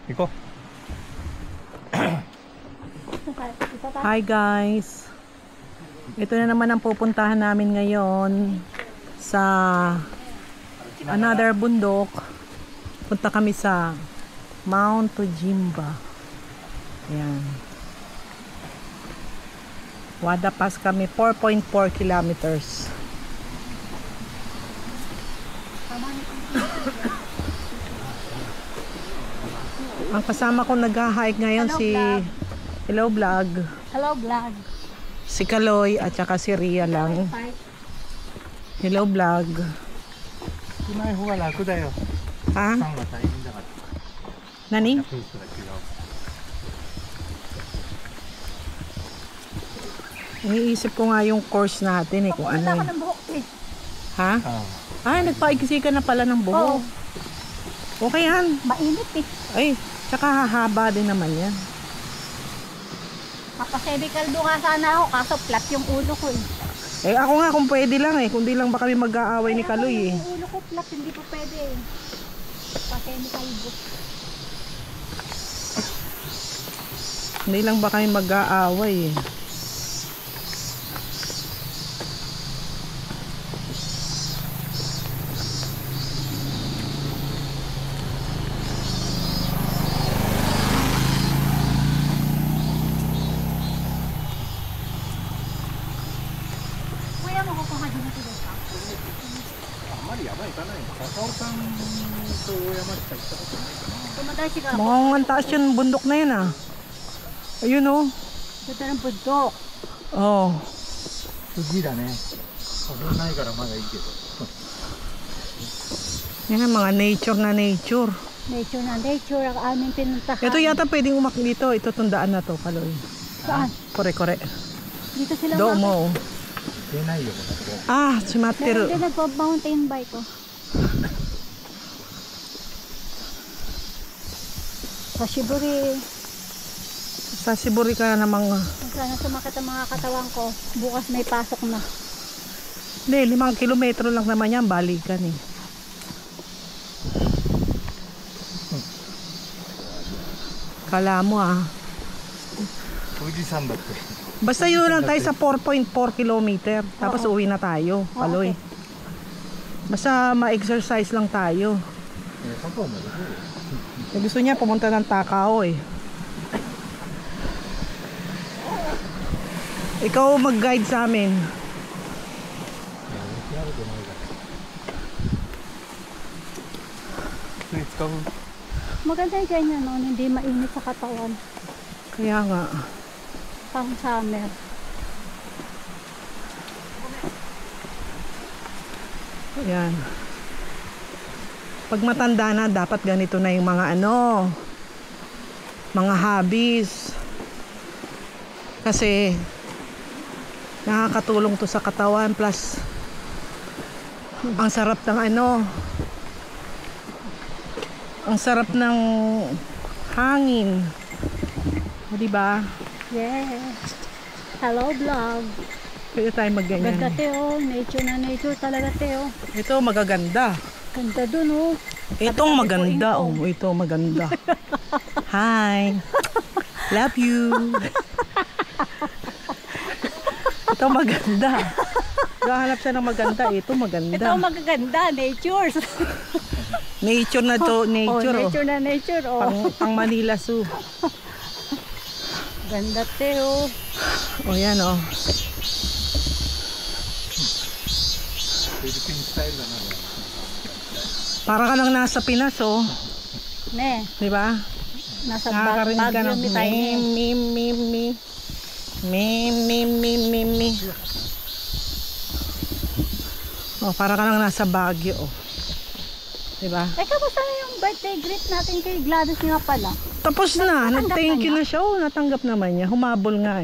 Iko. Hi guys. Ito na naman ang pupuntahan namin ngayon sa another bundok. Punta kami sa Mount Tojimba. Ayan. Wada Pass kami, 4.4 kilometers. Ang kasama ko nag-hike ngayon si Hello Vlog. Hello vlog. Si Kaloy at saka si Ria lang. Hello Vlog. 少ない方が楽だよ。 Ha? さんは大変だから。 Nani? ペースが違う。 Iniisip ko nga yung course natin kung ano. Wala ka ng buhok eh. Ha?あ Ay, nagpaigsi ka na pala ng buhok. Okay yan. Mainit eh. Ay, tsaka hahaba din naman yan. Mapasemikal do nga sana ako kaso flat yung ulo ko eh. Eh ako nga kung pwede lang kundi lang ba kami mag-aaway ni Kaloy Yung ulo ko flat, hindi pa pwede eh. Pasemikal do. Hindi lang ba kami mag-aaway Kuya, makukuha din natin ito. あんまり山行かないの。高尾山と大山しか行ったことないかな。 Tumatay siguro ako. Mukhang ang taas yung bundok na yun Ayun Ito ng bundok. Oh. 次だね。危ないからまだいいけど。 Yan ang mga nature na nature. Nature na nature ang aming pinuntahan. Ito yata pwedeng umak dito. Ito tundaan na to, Kaloy. Saan? Kore-kore. Dito sila Do umakit. mo. 出ないよここ。 Ah, Meron sumatir. din nagpa-mountain bike ko. Sa Shiburi. Sa Siburi ka namang. Kung sana sumakit ang mga katawan ko, bukas may pasok na. Hindi, 5 kilometro lang naman yan. Balikan Kala mo富士山だって。 Basta yun lang tayo sa 4.4 kilometer. Tapos Oo. uwi na tayo, Kaloy. Okay. Basta ma-exercise lang tayo. 高尾までどう？ Eh, gusto niya pumunta ng Takao Ikaw mag-guide sa amin. やるとないから。それ使う？ Maganda yung ganyan, no? Hindi mainit sa katawan. Kaya nga. Pang summer. Ayan. Pag matanda na, dapat ganito na yung mga mga hobbies. Kasi nakakatulong to sa katawan, plus ang sarap ng ang sarap ng hangin. O, diba? Yes. Hello vlog. Pwede tayo Ganda magganyan. Teo. Nature na nature talaga Teo. Ito magaganda. Ganda dun oh. Itong maganda. Oh, ito maganda. Hi. Love you. Ito maganda. Gahanap siya ng maganda. Ito maganda. Ito ang magaganda. Nature. Nature na to. Nature. Oh, nature na nature. Oh. Pang Manila Zoo. Ganda Teo. O yan o. Philippine style da na. Para ka lang nasa Pinas Ne. Di ba? Nasa Nakakarinig ka Baguio ng mi tayo. mi. O, para ka lang nasa Baguio Di ba? Eh, kamusta na yung birthday greet natin kay Gladys nga pala? Tapos na, Natanggap nag-thank na you niya? na siya. Oh, natanggap naman niya. Humabol nga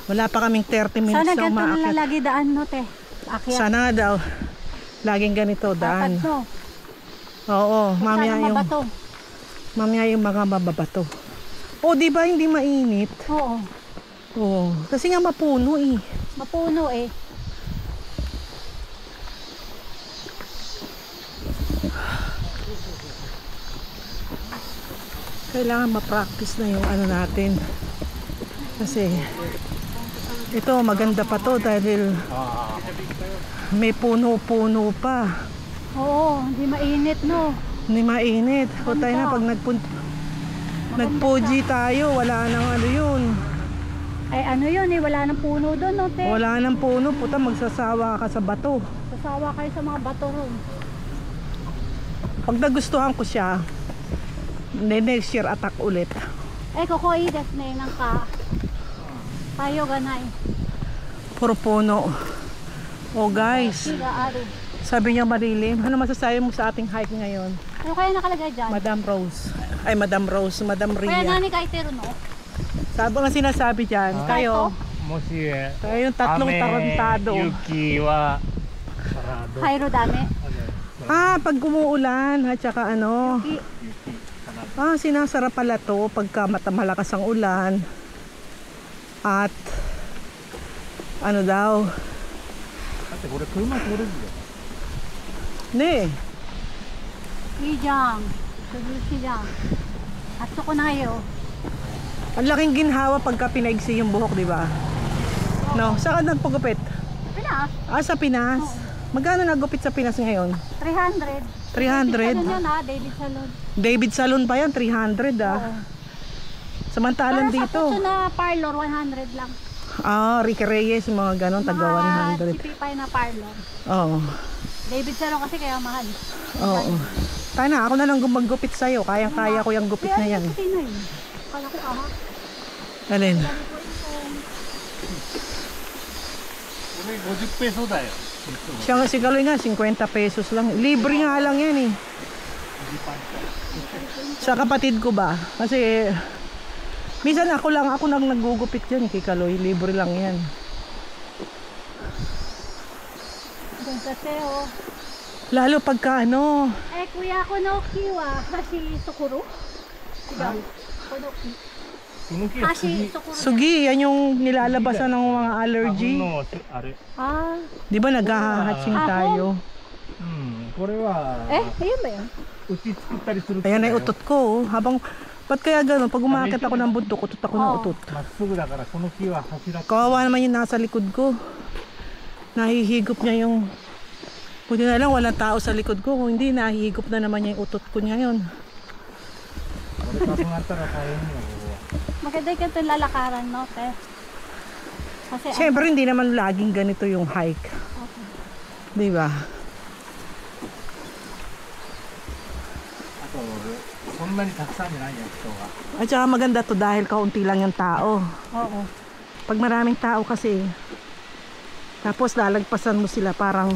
Wala pa kaming 30 minutes Sana na ganito na umaakyat. lagi daan no, te. Akyat. Sana nga daw. Laging ganito, daan. Dapat no. Oo, mamaya Sana yung, mabato. mamaya yung mga mababato. O, di ba hindi mainit? Oo. Oo, kasi nga mapuno eh. Mapuno eh. Kailangan ma-practice na yung ano natin. Kasi ito maganda pa to dahil may puno-puno pa. Oo, hindi mainit no. Hindi mainit. O tayo na pag nagpuji tayo, wala nang ano yun. Ay ano yun eh, wala nang puno doon no, te. Wala nang puno, puta magsasawa ka sa bato. Sasawa kayo sa mga bato ron. Pag nagustuhan ko siya, next year attack ulit. Eh, kukuidas na yun ang ka. Tayo ganay. Puro puno. Oh guys, Siga ari. sabi niya Marilim, ano masasabi mo sa ating hike ngayon? Ano kaya nakalagay dyan? Madam Rose. Ay, Madam Rose, Madam Kaya Ria. nani kay Tero no? Sabi nga sinasabi dyan, kayo, もし kayo yung tatlong tarantado. 雪はからどう Cairo dami. Ah, pag umuulan, at saka ano, sinasara pala to pagka malakas ang ulan. At, ano daw, だってこれ車通れるよ ne, Ijang. Subusi dyan. At ko na kayo. ang laking ginhawa pagka pinaigsi yung buhok, di ba? No, saan ka nagpagupit? Pinas. Sa Pinas. Magkano nagupit sa Pinas ngayon? 300. 300? Salon yun ha, David Salon. David Salon pa yan, 300 ah. Oo. Samantalan Para sa dito. puso na parlor, 100 lang. Ricky Reyes, mga ganon, taga 100. GP5 na parlor. Oo. David Salon kasi kaya mahal. Oo. Tayo na, ako na lang gumagupit sa'yo. Kayang-kaya ko yung gupit na yan. Kasi na yun. Kala ko aha. Alin? これ50ペソだよ Siya, si Kaloy nga, 50 pesos lang. Libre nga lang yan eh. Sa kapatid ko ba? Kasi, minsan ako nang nagugupit yan kay Kaloy. Libre lang yan. Doon sa Teo. Lalo pagka ano, Eh, kuya ko no kiwa. Kasi Sukuro. Sigaw. Konoki. その木は Kasi Sukuro. sugi, yan yung nilalabasan ng mga allergy. のあれ Ah. Di ba naghahatching tayo? うんこれは Eh, ayun ba yun? うち作ったりする Ayan ay utot ko. Habang, ba't kaya gano'n? Pag umakit ako ng bundok, utot ako ng utot. まっすぐだからこの木は柱 Kawawa naman yung nasa likod ko. Nahihigop niya yung... Buti na lang walang tao sa likod ko. Kung hindi, nahihigop na naman niya yung utot ko ngayon. これ重なったら大変よここは Maganda yung itong lalakaran, no, te? Kasi, Siyempre, hindi naman laging ganito yung hike. Di ba? あとそんなにたくさんじゃないよ人が At saka maganda to dahil kaunti lang yung tao. oo. Pag maraming tao kasi, tapos lalagpasan mo sila parang,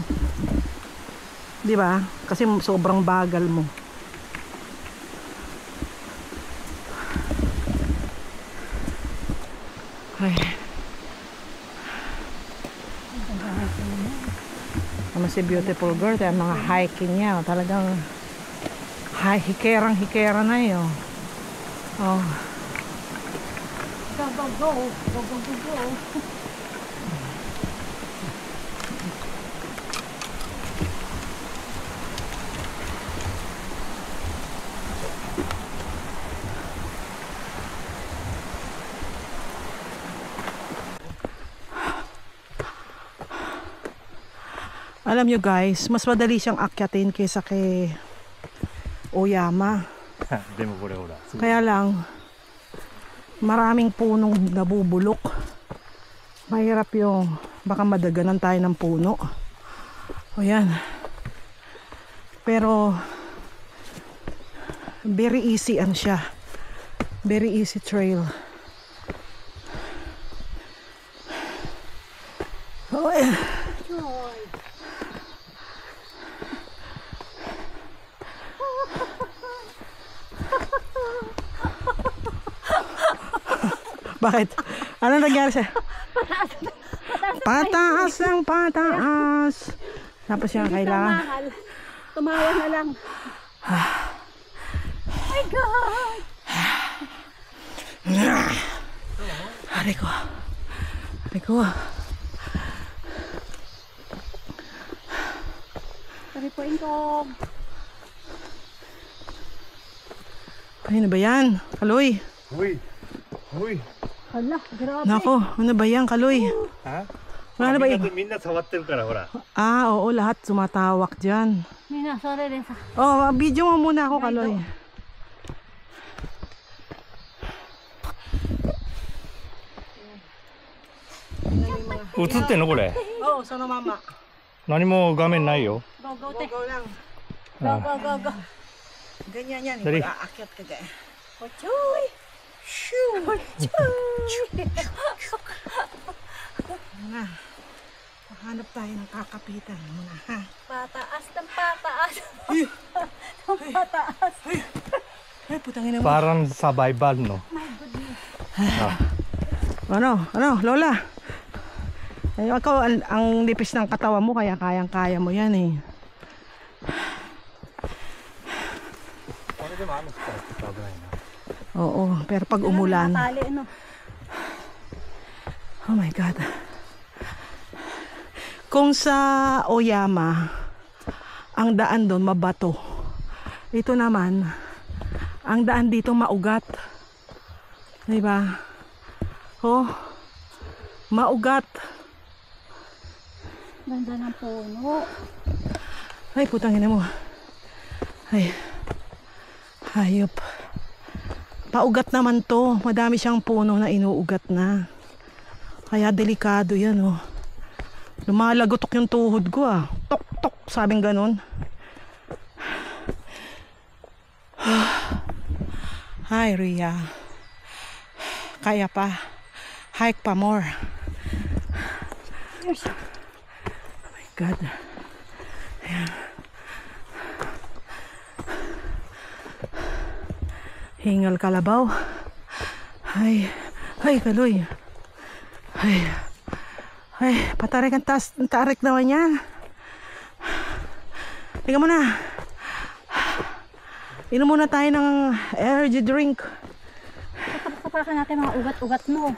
di ba? Kasi sobrang bagal mo. Ay. Naman si beautiful girl, kaya mga hiking niya, talagang hikerang-hikera na yun. Oh. Go, go, go. Go, go, go, go. Alam nyo guys, mas madali siyang akyatin kaysa kay Oyama. でもこれほら Kaya lang, maraming punong nabubulok. Mahirap yung, baka madaganan tayo ng puno. O yan. Pero, very easy ano siya. Very easy trail. Oh, Joy. bakit? Ano nangyari siya? Pataas ang pataas. Tapos yung kailangan. Mahal. Tumawa na lang. Oh my God! Hari ko. Ay ko. Sabi po Ingkog. Ay, ano ba yan? Kaloy. Uy. Uy. Hala, grabe. Nako, ano ba yan, Kaloy? Ha? Wala na ba iba? みんな触ってるからほら。 Ah, oo, lahat sumatawak dyan. Mina, sorry din sa... Oh, video mo muna ako, Kaloy. 映ってんのこれ？ Oo, so no, mama. 何も画面ないよ。 Go, go, te. Go lang. Go, go, go, go. Ganyan yan, Dali. aakyat ka dyan. Ochoy. Shoo! Ochoy. Muna. Hanap tayo ng kakapitan muna, ha? Pataas ng pataas. Ng pataas. Ay, putangin mo. Parang survival no. My goodness. Ano, Lola? Ay, ikaw, ang lipis ng katawan mo, kaya kayang-kaya mo yan eh. これでも雨降ったらちょっと危ないな。 Oo, pero pag umulan, Nakatali, ano? oh my God. Kung sa Oyama, ang daan doon mabato. Ito naman, ang daan dito maugat. Diba? Oh, maugat. Ganda ng puno. Ay, putangin mo. Ay, hayop. Paugat naman to. Madami siyang puno na inuugat na. Kaya delikado yan, oh. Lumalagotok yung tuhod ko, ah. Tok, tok, sabing ganun. Hi, Ria. Kaya pa. Hike pa more. Yes. Oh my God. Ayan. Hingal kalabaw. Ay, ay, Kaloy. Ay, patarik ang tarik naman yan. Tingnan mo na. Inom muna tayo ng energy drink. Kapakan natin mga ugat-ugat mo.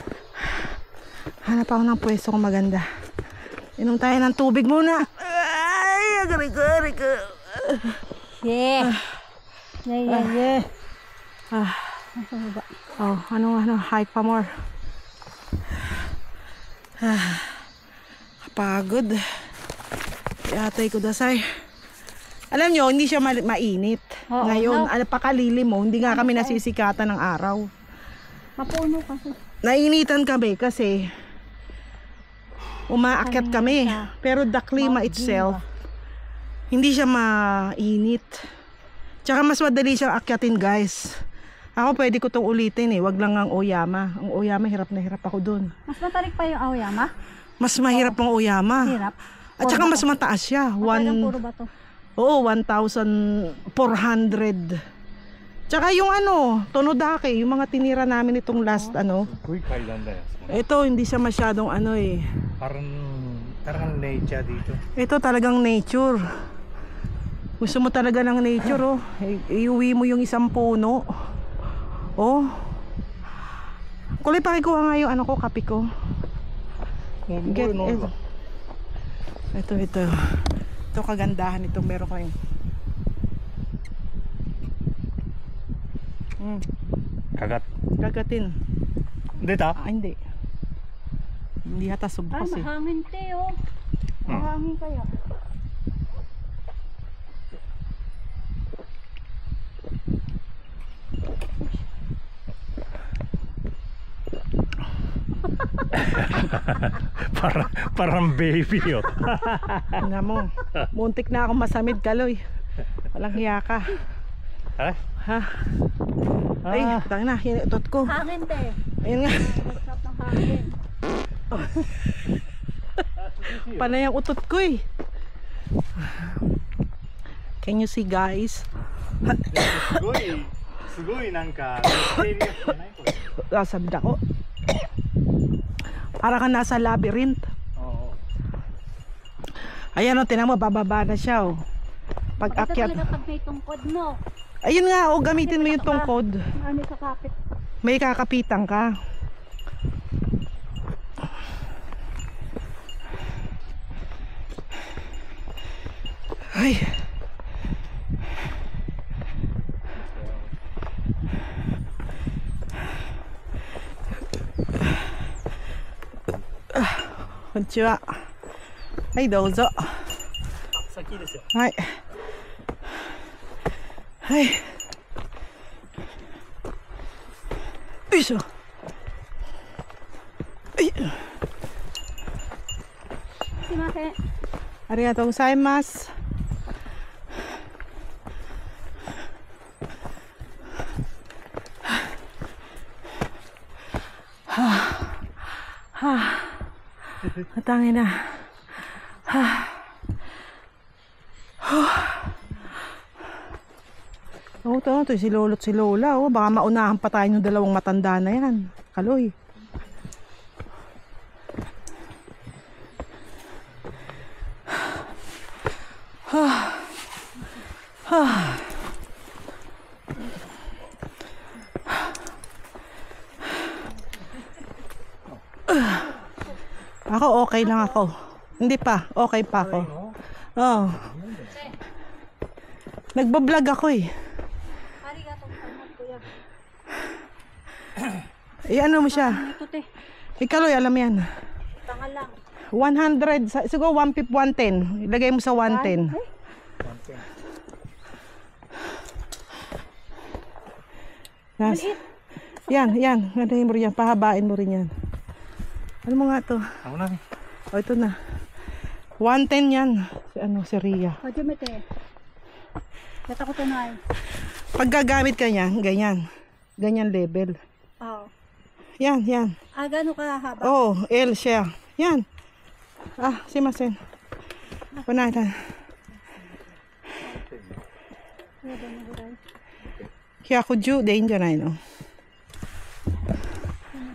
Hanap ako ng pwesto kong maganda. Inom tayo ng tubig muna. Ay, agari ka. Yeah. Yeah. Ah, Nasa baba. oh, ano, hike pa more. Ah, kapagod. Yatay ko dasay. Alam nyo, hindi siya mainit. Oo, Ngayon, no? pakalili mo, hindi nga kami nasisikatan ng araw. Mapuno kasi. Nainitan kami kasi umaakyat kami. siya. Pero the klima Mount itself, hindi siya mainit. Tsaka mas madali siyang akyatin, guys. Ako pwede ko itong ulitin eh. Wag lang ang Oyama. Ang Oyama, hirap na hirap ako dun. Mas matarik pa yung Aoyama. Mas mahirap ang Oyama. Hirap. At saka mas mataas siya. Talagang puro bato. Oo, 1,400. Tsaka yung ano, Tonodake, yung mga tinira namin itong last ano. すごい階段だよ。 Ito, hindi siya masyadong ano eh. Parang nature dito. Ito talagang nature. Gusto mo talaga ng nature, oh. Iuwi mo yung isang puno. Oh. Kulay, pakikuha nga yung ano ko, kape ko. Get it. Ito. Ito kagandahan ito. Meron ko yung kagatin. Dita? Ah, hindi. Hindi hata Ay, subkas eh. mahangin te, oh. Mahangin kaya. parang baby yo. Tingnan mo. Muntik na akong masamid, Kaloy. Walang hiya ka. Ha? Ha? Ay, tang na, hinutot ko. Hangin te. Ayun nga. Masarap ng hangin. Panay ang utot ko eh. Can you see, guys? すごいなんかミステリアスじゃないこれ。 Sabi ako. Para ka nasa labyrinth. Oo. Ayan o, tinan mo, bababa na siya o. Pag Maganda akyat. talaga pag may tungkod, no? Ayun nga o, gamitin mo yung tungkod. Ano sa kapit. May kakapitan ka. Ay.こんにちは。はい、どうぞ。先ですよ。はい。はい。よいしょ。はい。すいません。ありがとうございます。Matangin na. Oo, ito si lolo't si lola. Oh. Baka maunahan pa tayo ng dalawang matanda na yan. Kaloy. Ako okay lang ako. Hindi pa, okay pa ako. Oo. Nagbablog ako eh. Eh ano mo siya? Ikaloy, alam yan. Tangal lang. 100, siguro 150, 110. Ilagay mo sa 110. Yes. Yan, yan. Gandahin mo rin yan. Pahabain mo rin yan. Ano mo nga to? Ako na rin. O, ito na. 110 yan. Si ano, si Ria. O, Jumete. Kata ko tunay. Pag gagamit ka niyan, ganyan. Ganyan level. Oo. Yan, yan. Ah, gano'n kahaba? Oh, L siya. Yan. Ah, simasen. Panatan. Kaya ako due, danger na yun, oh.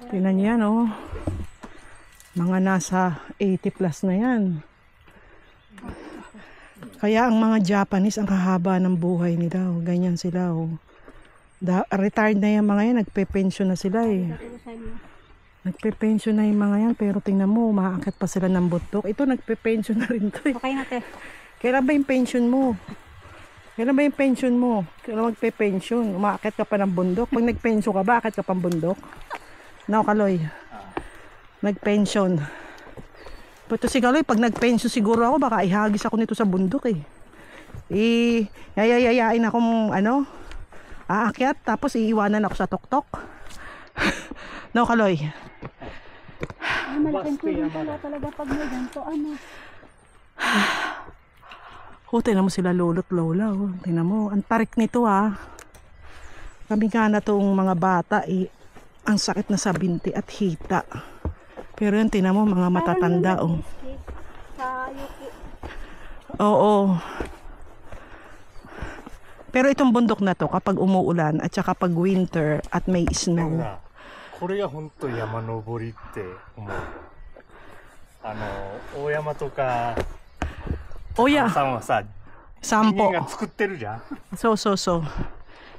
Tingnan niyo yan, oh. Mga nasa 80 plus na yan. Kaya ang mga Japanese, ang kahaba ng buhay nila, oh. Ganyan sila, oh. Retired na yung mga yan, nagpe-pension na sila, eh. Nagpe-pension na yung mga yan, pero tingnan mo, umaakit pa sila ng bundok. Ito, nagpe-pension na rin to, eh. Okay na, te. Kailan ba yung pension mo? Kailan ba yung pension mo? Kailan magpe-pension? Umaakit ka pa ng bundok? Pag nag-pension ka ba, akit ka pang bundok? No, Kaloy. Nag-pension. Pero si Kaloy, pag nag-pension siguro ako, baka ihagis ako nito sa bundok, eh. Yayayayain akong, ano, aakyat, tapos iiwanan ako sa tuktok. No, Kaloy. Ay, malaking tulong pala talaga pag may ganito, ano. Oh, tingnan mo sila lolo't lola. Oh. Tingnan mo, ang tarik nito, ah. Kami nga na tong mga bata, eh, ang sakit na sa binti at hita. Pero yan, tingnan mo, mga matatanda, oh. Sa Yuki. Oo. Pero itong bundok na to, kapag umuulan at saka pag winter at may snow. これが本当山登りって思う。大山とか Oh, yeah. さんはさ、人 Sampo. 間が作ってるじゃん。 So.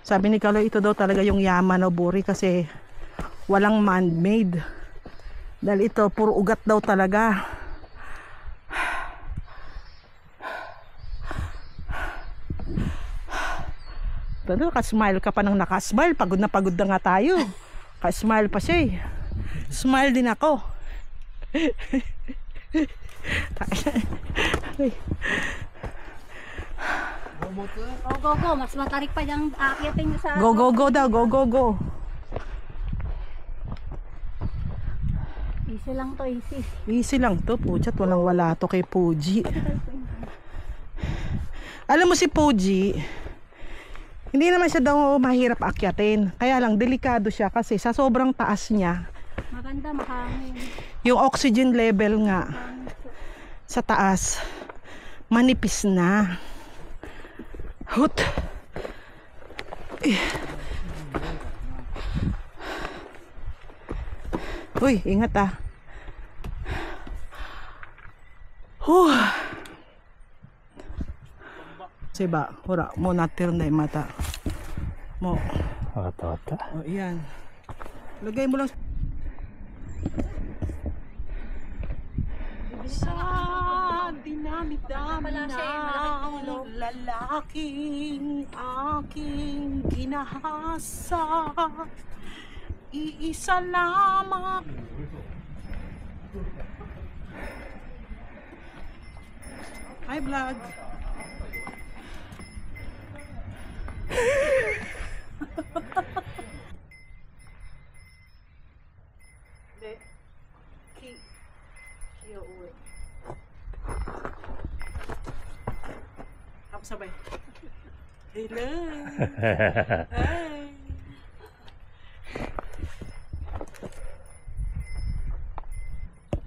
Sabi ni Kaloy, ito daw talaga yung Yamanobori kasi walang man-made. Dahil ito, puro ugat daw talaga. Pero nakasmile ka pa ng nakasmile. Pagod na nga tayo. Kasmile pa siya, eh. Smile din ako. Go. Mas matarik pa yung aakyatin nyo sa... Go daw. Go. Easy lang to, easy. Easy lang to, Pujat. Walang-wala to kay Puji. Alam mo si Puji, hindi naman siya daw mahirap akyatin. Kaya lang, delikado siya kasi sa sobrang taas niya, Maganda, mahangin. yung oxygen level nga sa taas, manipis na. Hut. Uy, ingat ah. Siba, hura, mo natir na yung mata. Mo. わかった。 O, yan. Lagay mo lang. Sa dami-dami Pala siya, malaking ng ulo. lalaking aking ginahasa. Iisa lamang. Hi, vlog. Hindi. Kiyo uwi. Tapos sabay. Hello. Hi.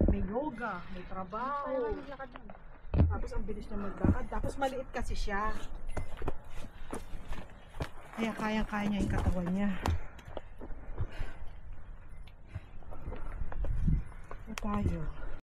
May yoga, may trabaho. Maglakad doon. Tapos ang bilis na maglakad. Tapos maliit kasi siya. Kaya kayang-kaya niya yung katawan niya. Ito tayo.